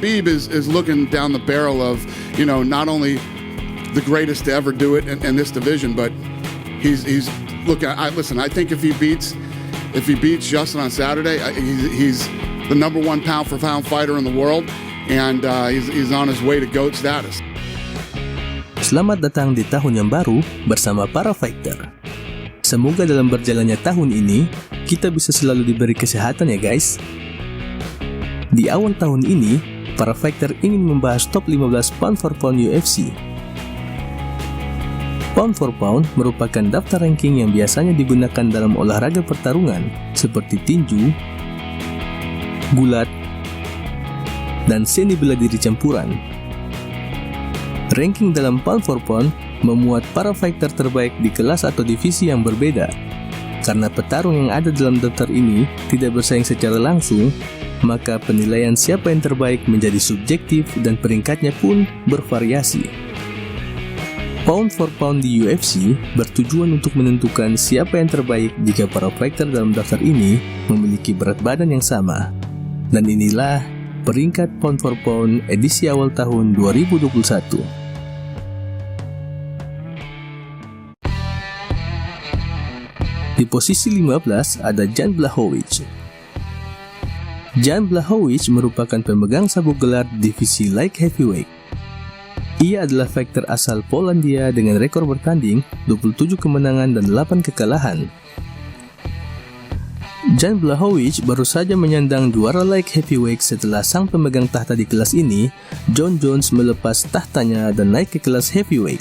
Khabib is looking down the barrel of, not only the greatest to ever do it in this division, but he's look. Listen. I think if he beats Justin on Saturday, he's the number one pound for pound fighter in the world, and he's on his way to GOAT status. Selamat datang di tahun yang baru bersama para fighter. Semoga dalam berjalannya tahun ini, kita bisa selalu diberi kesehatan ya guys. Di awal tahun ini, para fighter ingin membahas top 15 pound for pound UFC. Pound for pound merupakan daftar ranking yang biasanya digunakan dalam olahraga pertarungan seperti tinju, gulat, dan seni bela diri campuran. Ranking dalam pound for pound memuat para fighter terbaik di kelas atau divisi yang berbeda. Karena petarung yang ada dalam daftar ini tidak bersaing secara langsung, maka penilaian siapa yang terbaik menjadi subjektif dan peringkatnya pun bervariasi. Pound for pound di UFC bertujuan untuk menentukan siapa yang terbaik jika para fighter dalam daftar ini memiliki berat badan yang sama. Dan inilah peringkat pound for pound edisi awal tahun 2021. Di posisi 15 ada Jan Blachowicz. Jan Blachowicz merupakan pemegang sabuk gelar divisi light heavyweight. Ia adalah fighter asal Polandia dengan rekor bertanding 27 kemenangan dan 8 kekalahan. Jan Blachowicz baru saja menyandang juara light heavyweight setelah sang pemegang tahta di kelas ini, Jon Jones, melepas tahtanya dan naik ke kelas heavyweight.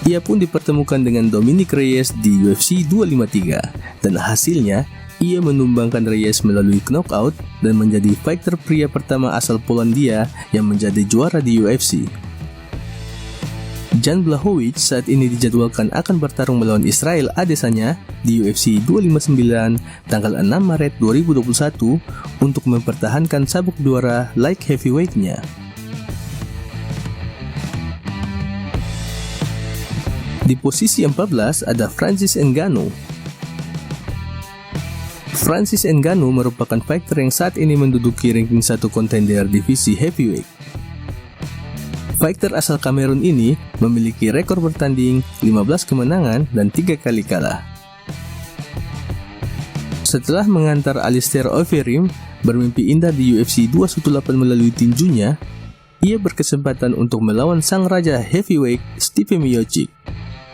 Ia pun dipertemukan dengan Dominic Reyes di UFC 253 dan hasilnya ia menumbangkan Reyes melalui knockout dan menjadi fighter pria pertama asal Polandia yang menjadi juara di UFC. Jan Blachowicz saat ini dijadwalkan akan bertarung melawan Israel Adesanya di UFC 259 tanggal 6 Maret 2021 untuk mempertahankan sabuk juara light heavyweight-nya. Di posisi 14 ada Francis Ngannou. Francis Ngannou merupakan fighter yang saat ini menduduki ranking 1 kontender divisi heavyweight. Fighter asal Kamerun ini memiliki rekor bertanding 15 kemenangan dan 3 kali kalah. Setelah mengantar Alistair Overeem bermimpi indah di UFC 218 melalui tinjunya, ia berkesempatan untuk melawan sang raja heavyweight Stipe Miocic.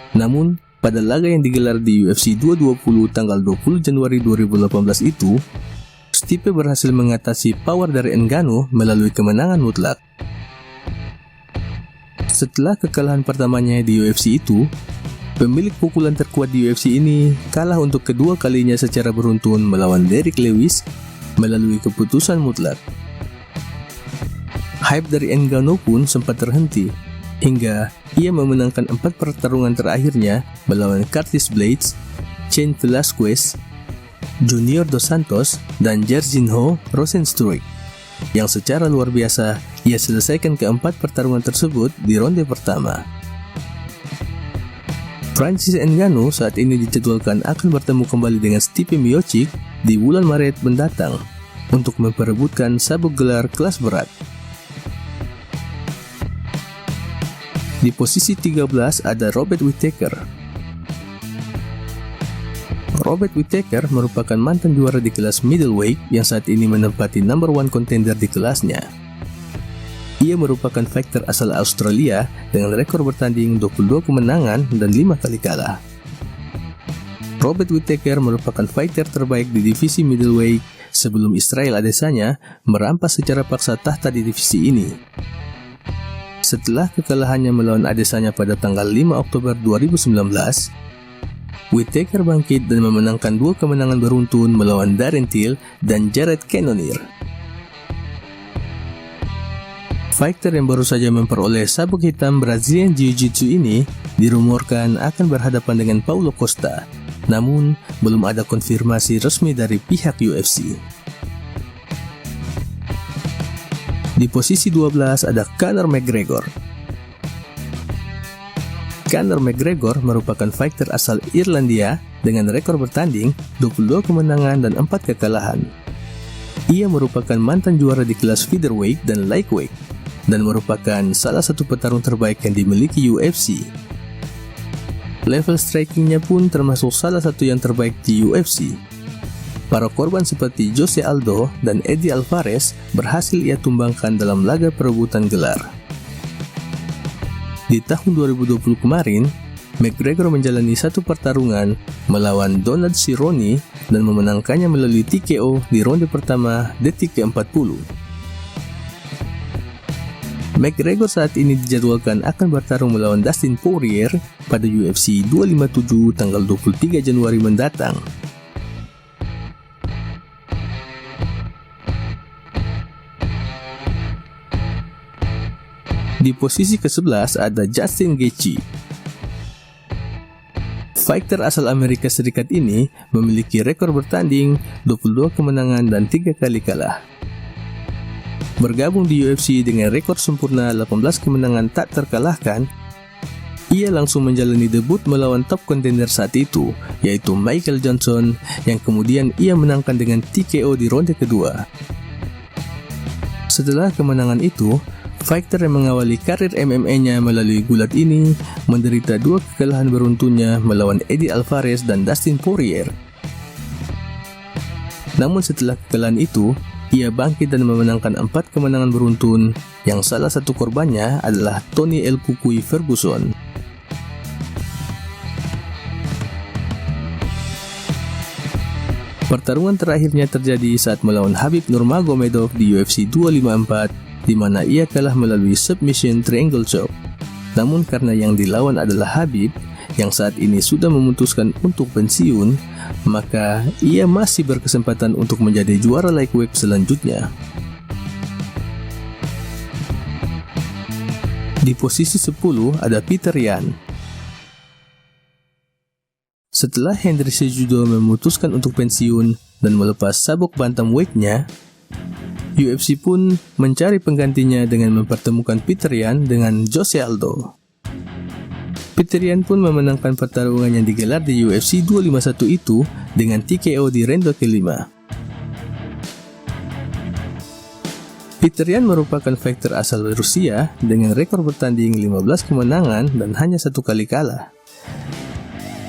Namun, pada laga yang digelar di UFC 220 tanggal 20 Januari 2018 itu, Stipe berhasil mengatasi power dari Ngannou melalui kemenangan mutlak. Setelah kekalahan pertamanya di UFC itu, pemilik pukulan terkuat di UFC ini kalah untuk kedua kalinya secara beruntun melawan Derrick Lewis melalui keputusan mutlak. Hype dari Ngannou pun sempat terhenti, hingga ia memenangkan 4 pertarungan terakhirnya melawan Curtis Blaydes, Cain Velasquez, Junior Dos Santos, dan Jairzinho Rozenstruik, yang secara luar biasa ia selesaikan keempat pertarungan tersebut di ronde pertama. Francis Ngannou saat ini dijadwalkan akan bertemu kembali dengan Stipe Miocic di bulan Maret mendatang untuk memperebutkan sabuk gelar kelas berat. Di posisi 13 ada Robert Whittaker. Robert Whittaker merupakan mantan juara di kelas middleweight yang saat ini menempati number 1 contender di kelasnya. Ia merupakan fighter asal Australia dengan rekor bertanding 22 kemenangan dan 5 kali kalah. Robert Whittaker merupakan fighter terbaik di divisi middleweight sebelum Israel Adesanya merampas secara paksa tahta di divisi ini. Setelah kekalahannya melawan Adesanya pada tanggal 5 Oktober 2019, Whittaker bangkit dan memenangkan 2 kemenangan beruntun melawan Darren Till dan Jared Cannonier. Fighter yang baru saja memperoleh sabuk hitam Brazilian Jiu-Jitsu ini dirumorkan akan berhadapan dengan Paulo Costa, namun belum ada konfirmasi resmi dari pihak UFC. Di posisi 12 ada Conor McGregor. Conor McGregor merupakan fighter asal Irlandia dengan rekor bertanding 22 kemenangan dan 4 kekalahan. Ia merupakan mantan juara di kelas featherweight dan lightweight, dan merupakan salah satu petarung terbaik yang dimiliki UFC. Level strikingnya pun termasuk salah satu yang terbaik di UFC. Para korban seperti Jose Aldo dan Eddie Alvarez berhasil ia tumbangkan dalam laga perebutan gelar. Di tahun 2020 kemarin, McGregor menjalani satu pertarungan melawan Donald Cerrone dan memenangkannya melalui TKO di ronde pertama detik ke-40. McGregor saat ini dijadwalkan akan bertarung melawan Dustin Poirier pada UFC 257 tanggal 23 Januari mendatang. Di posisi ke-11 ada Justin Gaethje. Fighter asal Amerika Serikat ini memiliki rekor bertanding 22 kemenangan dan 3 kali kalah. Bergabung di UFC dengan rekor sempurna 18 kemenangan tak terkalahkan, ia langsung menjalani debut melawan top kontender saat itu, yaitu Michael Johnson, yang kemudian ia menangkan dengan TKO di ronde kedua. Setelah kemenangan itu, fighter yang mengawali karir MMA-nya melalui gulat ini menderita 2 kekalahan beruntunnya melawan Eddie Alvarez dan Dustin Poirier. Namun setelah kekalahan itu, ia bangkit dan memenangkan 4 kemenangan beruntun, yang salah satu korbannya adalah Tony El Cucuy Ferguson. Pertarungan terakhirnya terjadi saat melawan Khabib Nurmagomedov di UFC 254, di mana ia kalah melalui submission triangle choke. Namun karena yang dilawan adalah Khabib, yang saat ini sudah memutuskan untuk pensiun, maka ia masih berkesempatan untuk menjadi juara lightweight selanjutnya. Di posisi 10 ada Peter Yan. Setelah Henry Cejudo memutuskan untuk pensiun dan melepas sabuk bantamweight-nya, UFC pun mencari penggantinya dengan mempertemukan Peter Yan dengan Jose Aldo. Peter Yan pun memenangkan pertarungan yang digelar di UFC 251 itu dengan TKO di ronde ke-5. Peter Yan merupakan fighter asal Rusia dengan rekor bertanding 15 kemenangan dan hanya 1 kali kalah.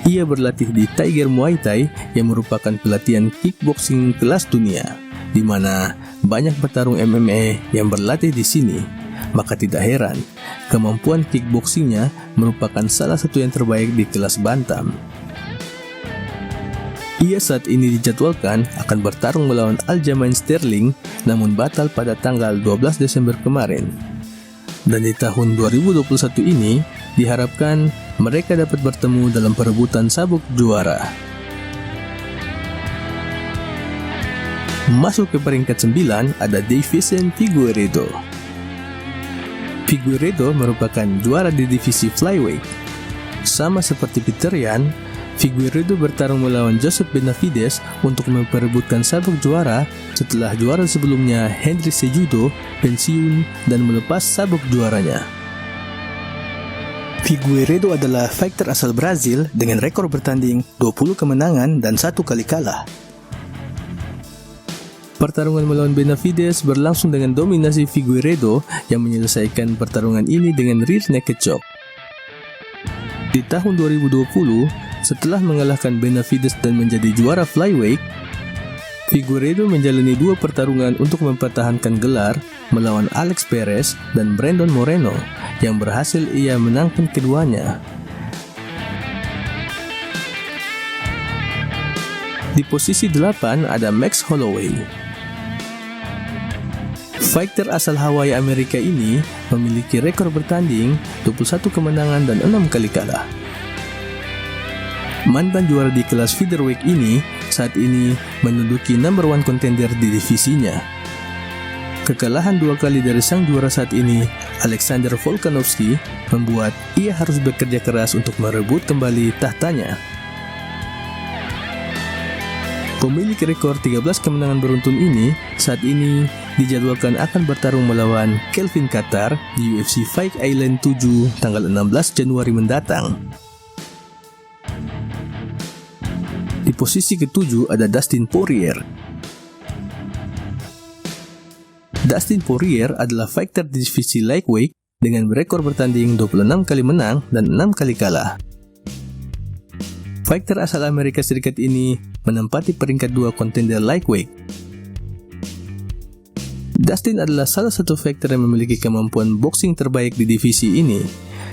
Ia berlatih di Tiger Muay Thai yang merupakan pelatihan kickboxing kelas dunia, di mana banyak petarung MMA yang berlatih di sini. Maka tidak heran, kemampuan kickboxingnya merupakan salah satu yang terbaik di kelas bantam. Ia saat ini dijadwalkan akan bertarung melawan Aljamain Sterling, namun batal pada tanggal 12 Desember kemarin. Dan di tahun 2021 ini, diharapkan mereka dapat bertemu dalam perebutan sabuk juara. Masuk ke peringkat 9 ada Deiveson Figueiredo. Figueiredo merupakan juara di divisi flyweight. Sama seperti Peter Yan, Figueiredo bertarung melawan Joseph Benavidez untuk memperebutkan sabuk juara setelah juara sebelumnya Henry Cejudo pensiun dan melepas sabuk juaranya. Figueiredo adalah fighter asal Brazil dengan rekor bertanding 20 kemenangan dan 1 kali kalah. Pertarungan melawan Benavidez berlangsung dengan dominasi Figueiredo yang menyelesaikan pertarungan ini dengan rear naked choke. Di tahun 2020, setelah mengalahkan Benavidez dan menjadi juara flyweight, Figueiredo menjalani 2 pertarungan untuk mempertahankan gelar melawan Alex Perez dan Brandon Moreno, yang berhasil ia menangkan keduanya. Di posisi 8 ada Max Holloway. Fighter asal Hawaii Amerika ini memiliki rekor bertanding 21 kemenangan dan 6 kali kalah. Mantan juara di kelas featherweight ini saat ini menduduki number 1 contender di divisinya. Kekalahan 2 kali dari sang juara saat ini, Alexander Volkanovski, membuat ia harus bekerja keras untuk merebut kembali tahtanya. Pemilik rekor 13 kemenangan beruntun ini saat ini dijadwalkan akan bertarung melawan Kelvin Kattar di UFC Fight Island 7 tanggal 16 Januari mendatang. Di posisi ke-7 ada Dustin Poirier. Dustin Poirier adalah fighter di divisi lightweight dengan rekor bertanding 26 kali menang dan 6 kali kalah. Fighter asal Amerika Serikat ini menempati peringkat 2 kontender lightweight. Dustin adalah salah satu fighter yang memiliki kemampuan boxing terbaik di divisi ini,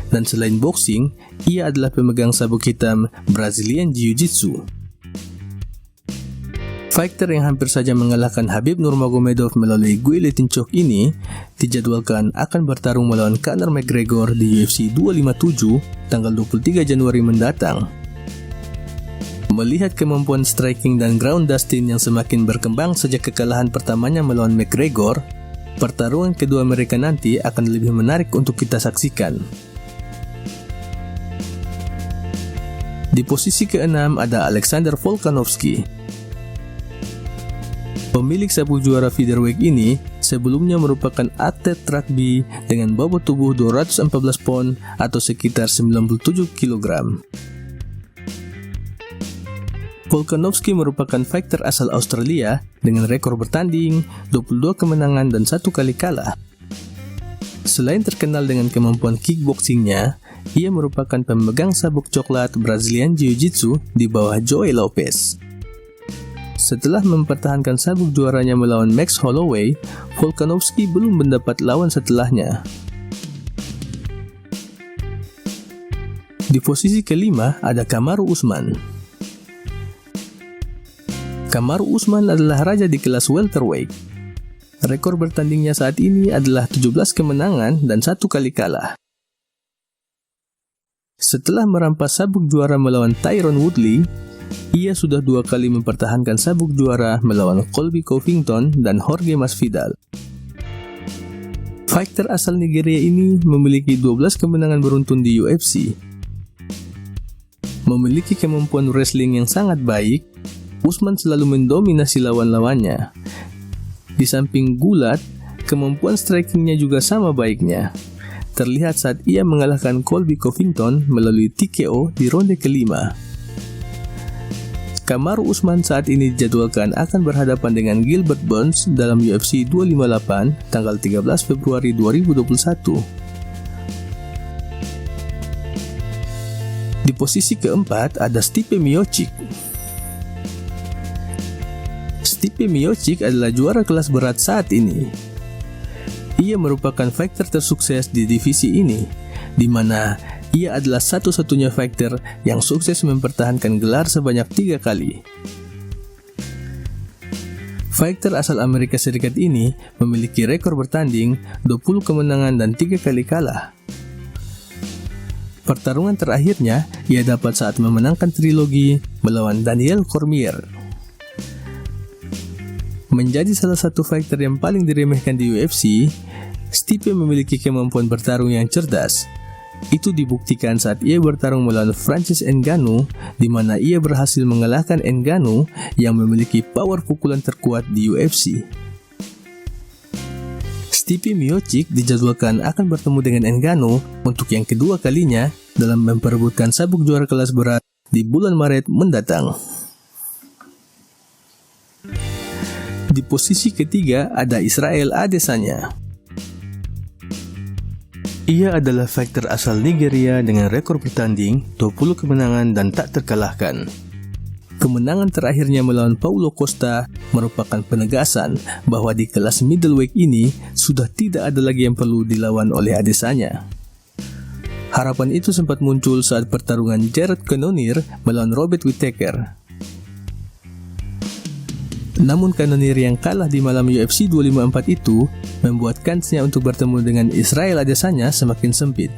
dan selain boxing, ia adalah pemegang sabuk hitam Brazilian Jiu-Jitsu. Fighter yang hampir saja mengalahkan Khabib Nurmagomedov melalui guillotine choke ini dijadwalkan akan bertarung melawan Conor McGregor di UFC 257 tanggal 23 Januari mendatang. Melihat kemampuan striking dan ground Dustin yang semakin berkembang sejak kekalahan pertamanya melawan McGregor, pertarungan kedua mereka nanti akan lebih menarik untuk kita saksikan. Di posisi ke-6 ada Alexander Volkanovski. Pemilik sabuk juara featherweight ini sebelumnya merupakan atlet rugby dengan bobot tubuh 214 pon atau sekitar 97 kg. Volkanovski merupakan fighter asal Australia dengan rekor bertanding, 22 kemenangan dan 1 kali kalah. Selain terkenal dengan kemampuan kickboxingnya, ia merupakan pemegang sabuk coklat Brazilian Jiu-Jitsu di bawah Joey Lopez. Setelah mempertahankan sabuk juaranya melawan Max Holloway, Volkanovski belum mendapat lawan setelahnya. Di posisi kelima ada Kamaru Usman. Kamaru Usman adalah raja di kelas welterweight. Rekor bertandingnya saat ini adalah 17 kemenangan dan 1 kali kalah. Setelah merampas sabuk juara melawan Tyron Woodley, ia sudah 2 kali mempertahankan sabuk juara melawan Colby Covington dan Jorge Masvidal. Fighter asal Nigeria ini memiliki 12 kemenangan beruntun di UFC. Memiliki kemampuan wrestling yang sangat baik, Usman selalu mendominasi lawan-lawannya. Di samping gulat, kemampuan strikingnya juga sama baiknya. Terlihat saat ia mengalahkan Colby Covington melalui TKO di ronde kelima. Kamaru Usman saat ini dijadwalkan akan berhadapan dengan Gilbert Burns dalam UFC 258 tanggal 13 Februari 2021. Di posisi keempat ada Stipe Miocic. Stipe Miocic adalah juara kelas berat saat ini. Ia merupakan fighter tersukses di divisi ini, di mana ia adalah satu-satunya fighter yang sukses mempertahankan gelar sebanyak 3 kali. Fighter asal Amerika Serikat ini memiliki rekor bertanding 20 kemenangan dan 3 kali kalah. Pertarungan terakhirnya ia dapat saat memenangkan trilogi melawan Daniel Cormier. Menjadi salah satu fighter yang paling diremehkan di UFC, Stipe memiliki kemampuan bertarung yang cerdas. Itu dibuktikan saat ia bertarung melawan Francis Ngannou, di mana ia berhasil mengalahkan Ngannou yang memiliki power pukulan terkuat di UFC. Stipe Miocic dijadwalkan akan bertemu dengan Ngannou untuk yang kedua kalinya dalam memperebutkan sabuk juara kelas berat di bulan Maret mendatang. Di posisi ketiga ada Israel Adesanya. Ia adalah fighter asal Nigeria dengan rekor bertanding 20 kemenangan dan tak terkalahkan. Kemenangan terakhirnya melawan Paulo Costa merupakan penegasan bahwa di kelas middleweight ini sudah tidak ada lagi yang perlu dilawan oleh Adesanya. Harapan itu sempat muncul saat pertarungan Jared Cannonier melawan Robert Whittaker. Namun Cannonier yang kalah di malam UFC 254 itu membuat kansnya untuk bertemu dengan Israel Adesanya semakin sempit.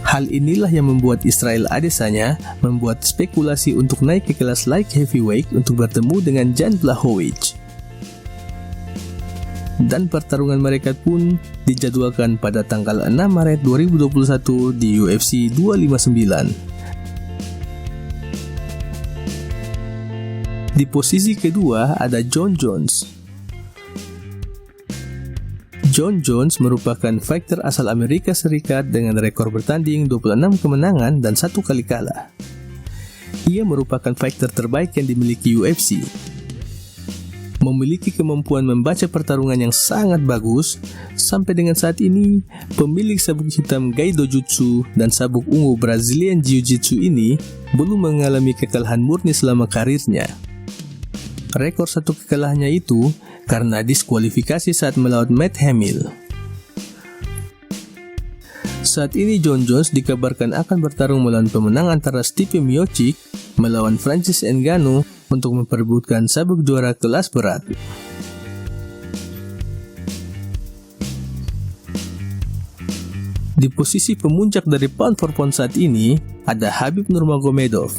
Hal inilah yang membuat Israel Adesanya membuat spekulasi untuk naik ke kelas light heavyweight untuk bertemu dengan Jan Blachowicz. Dan pertarungan mereka pun dijadwalkan pada tanggal 6 Maret 2021 di UFC 259. Di posisi kedua ada Jon Jones. Jon Jones merupakan fighter asal Amerika Serikat dengan rekor bertanding 26 kemenangan dan 1 kali kalah. Ia merupakan fighter terbaik yang dimiliki UFC. memiliki kemampuan membaca pertarungan yang sangat bagus. Sampai dengan saat ini, pemilik sabuk hitam Gai Dojutsu dan sabuk ungu Brazilian Jiu-Jitsu ini belum mengalami kekalahan murni selama karirnya. Rekor satu kekalahannya itu karena diskualifikasi saat melawan Matt Hamill. Saat ini Jon Jones dikabarkan akan bertarung melawan pemenang antara Stipe Miocic melawan Francis Ngannou untuk memperebutkan sabuk juara kelas berat. Di posisi pemuncak dari pound for pound saat ini ada Khabib Nurmagomedov.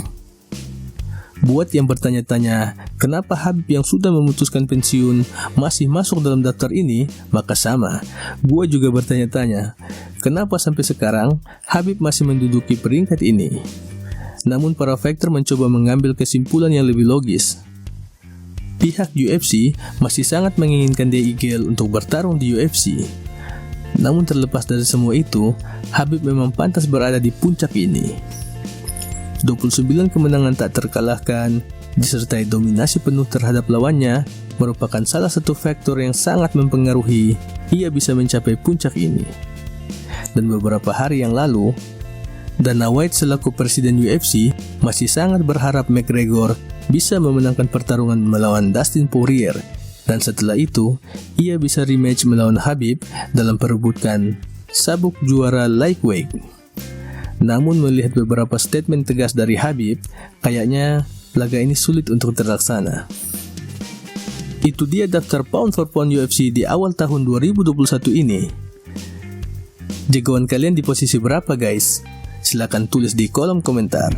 Buat yang bertanya-tanya kenapa Khabib yang sudah memutuskan pensiun masih masuk dalam daftar ini, maka sama, gua juga bertanya-tanya kenapa sampai sekarang Khabib masih menduduki peringkat ini. Namun para faktor mencoba mengambil kesimpulan yang lebih logis. Pihak UFC masih sangat menginginkan DIGL untuk bertarung di UFC. Namun terlepas dari semua itu, Khabib memang pantas berada di puncak ini. 29 kemenangan tak terkalahkan, disertai dominasi penuh terhadap lawannya, merupakan salah satu faktor yang sangat mempengaruhi ia bisa mencapai puncak ini. Dan beberapa hari yang lalu, Dana White selaku presiden UFC masih sangat berharap McGregor bisa memenangkan pertarungan melawan Dustin Poirier, dan setelah itu ia bisa rematch melawan Khabib dalam perebutan sabuk juara lightweight. Namun melihat beberapa statement tegas dari Khabib, kayaknya laga ini sulit untuk terlaksana. Itu dia daftar pound for pound UFC di awal tahun 2021 ini. Jagoan kalian di posisi berapa guys? Silakan tulis di kolom komentar.